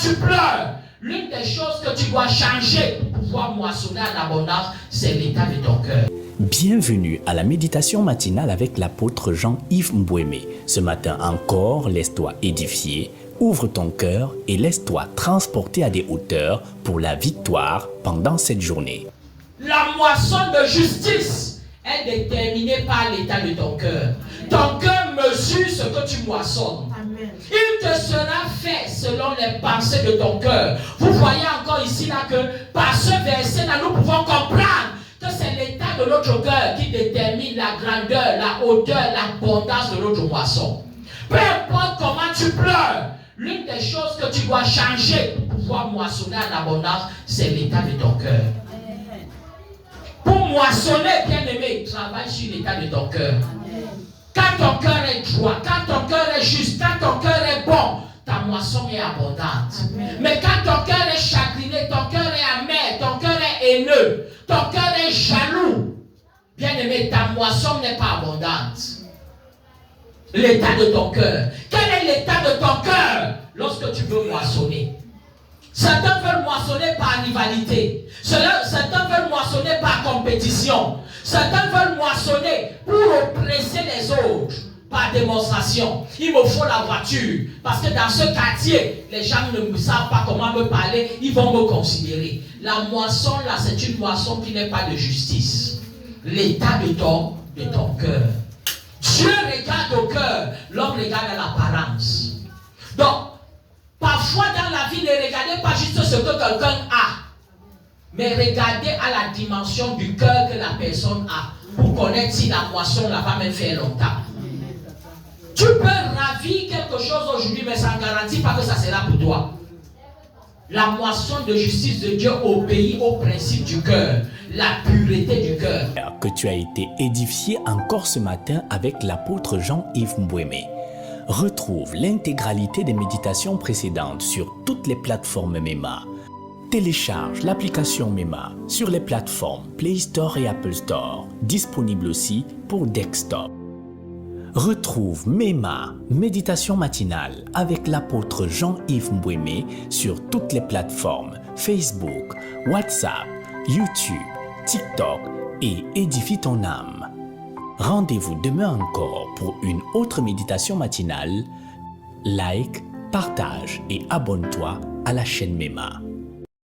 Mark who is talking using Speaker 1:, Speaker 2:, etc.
Speaker 1: tu pleures, l'une des choses que tu dois changer pour pouvoir moissonner en abondance, c'est l'état de ton cœur.
Speaker 2: Bienvenue à la méditation matinale avec l'apôtre Jean-Yves Mbouémé. Ce matin encore, laisse-toi édifier, ouvre ton cœur et laisse-toi transporter à des hauteurs pour la victoire pendant cette journée.
Speaker 1: La moisson de justice est déterminée par l'état de ton cœur. Ton cœur mesure ce que tu moissonnes. Amen. Il te sera fait selon les pensées de ton cœur. Vous voyez encore ici là que par ce verset-là, nous pouvons comprendre que c'est l'état de notre cœur qui détermine la grandeur, la hauteur, l'abondance de notre moisson. Peu importe comment tu pleures, l'une des choses que tu dois changer pour pouvoir moissonner en abondance, c'est l'état de ton cœur. Pour moissonner, bien-aimé, travaille sur l'état de ton cœur. Quand ton cœur est droit, quand ton cœur est juste, quand ton cœur est bon, ta moisson est abondante. Amen. Mais quand ton cœur est chagriné, ton cœur est amer, ton cœur est haineux, ton cœur est jaloux, bien-aimé, ta moisson n'est pas abondante. L'état de ton cœur. Quel est l'état de ton cœur lorsque tu veux moissonner? Certains veulent moissonner par rivalité. Certains veulent moissonner par compétition. Certains veulent moissonner pour oppresser les autres par démonstration. Il me faut la voiture parce que dans ce quartier, les gens ne savent pas comment me parler, ils vont me considérer. La moisson là, c'est une moisson qui n'est pas de justice. L'état de ton cœur. Dieu regarde au cœur, l'homme regarde à l'apparence. Donc, parfois dans la vie, ne regardez pas juste ce que quelqu'un a, mais regardez à la dimension du cœur que la personne a pour connaître si la moisson là va même faire longtemps. Tu peux ravir quelque chose aujourd'hui, mais ça ne garantit pas que ça sera pour toi. La moisson de justice de Dieu obéit au principe du cœur, la pureté du cœur.
Speaker 2: Que tu as été édifié encore ce matin avec l'apôtre Jean-Yves Mbouémé. Retrouve l'intégralité des méditations précédentes sur toutes les plateformes MEMA. Télécharge l'application MEMA sur les plateformes Play Store et Apple Store, disponible aussi pour desktop. Retrouve MEMA, méditation matinale, avec l'apôtre Jean-Yves Mbouémé sur toutes les plateformes Facebook, WhatsApp, YouTube, TikTok et Édifie ton âme. Rendez-vous demain encore pour une autre méditation matinale. Like, partage et abonne-toi à la chaîne MEMA.